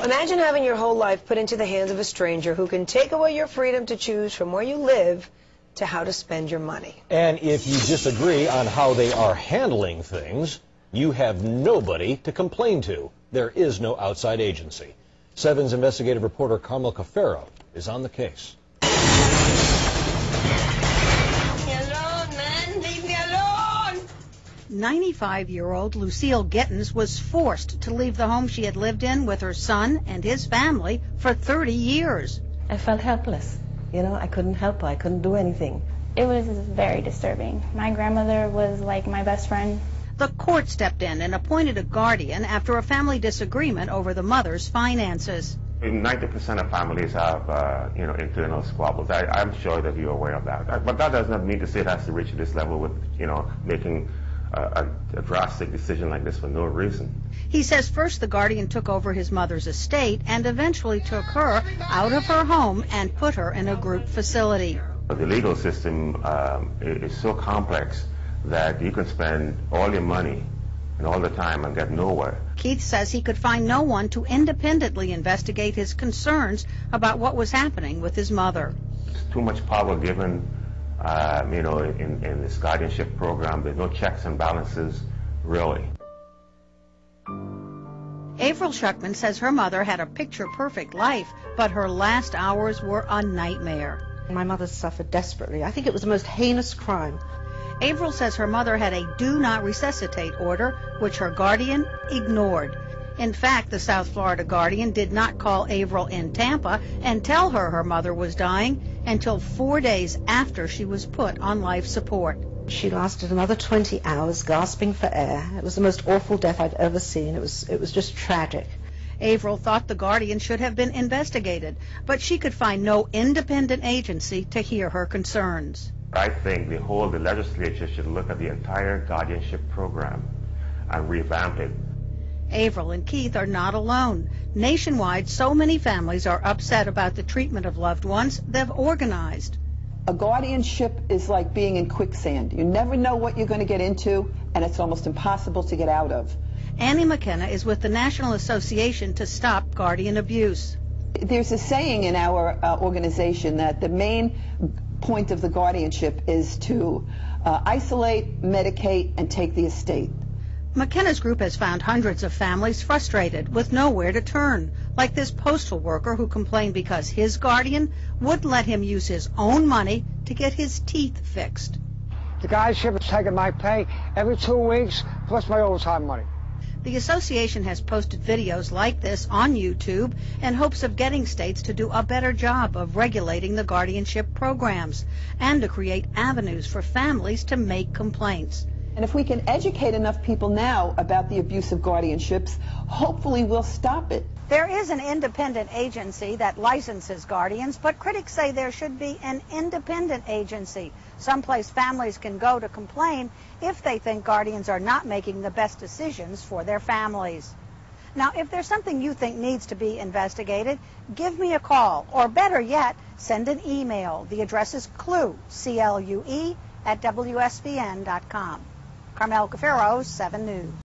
Imagine having your whole life put into the hands of a stranger who can take away your freedom to choose from where you live to how to spend your money. And if you disagree on how they are handling things, you have nobody to complain to. There is no outside agency. 7's investigative reporter Carmel Cafaro is on the case. 95-year-old Lucille Gittens was forced to leave the home she had lived in with her son and his family for 30 years. I felt helpless. You know, I couldn't help her. I couldn't do anything. It was very disturbing. My grandmother was like my best friend. The court stepped in and appointed a guardian after a family disagreement over the mother's finances. 90% of families have, internal squabbles. I'm sure that you're aware of that. But that does not mean to say it has to reach this level with, making a drastic decision like this for no reason. He says first the guardian took over his mother's estate and eventually took her out of her home and put her in a group facility. The legal system is so complex that you can spend all your money and all the time and get nowhere. Keith says he could find no one to independently investigate his concerns about what was happening with his mother. It's too much power given, in this guardianship program. There's no checks and balances, really. Avril Shuckman says her mother had a picture-perfect life, but her last hours were a nightmare. My mother suffered desperately. I think it was the most heinous crime. Avril says her mother had a do not resuscitate order, which her guardian ignored. In fact, the South Florida Guardian did not call Avril in Tampa and tell her her mother was dying until 4 days after she was put on life support. She lasted another 20 hours gasping for air. It was the most awful death I've ever seen. It was just tragic. Avril thought the Guardian should have been investigated, but she could find no independent agency to hear her concerns. I think the legislature should look at the entire guardianship program and revamp it. Avril and Keith are not alone. Nationwide, so many families are upset about the treatment of loved ones they've organized. A guardianship is like being in quicksand. You never know what you're going to get into, and it's almost impossible to get out of. Annie McKenna is with the National Association to Stop Guardian Abuse. There's a saying in our organization that the main point of the guardianship is to isolate, medicate, and take the estate. McKenna's group has found hundreds of families frustrated with nowhere to turn, like this postal worker who complained because his guardian wouldn't let him use his own money to get his teeth fixed. The guardianship is taking my pay every 2 weeks, plus my overtime money. The association has posted videos like this on YouTube in hopes of getting states to do a better job of regulating the guardianship programs and to create avenues for families to make complaints. And if we can educate enough people now about the abuse of guardianships, hopefully we'll stop it. There is an independent agency that licenses guardians, but critics say there should be an independent agency, someplace families can go to complain if they think guardians are not making the best decisions for their families. Now, if there's something you think needs to be investigated, give me a call, or better yet, send an email. The address is clue, C-L-U-E, @WSBN.com. Carmel Cafaro, 7 News.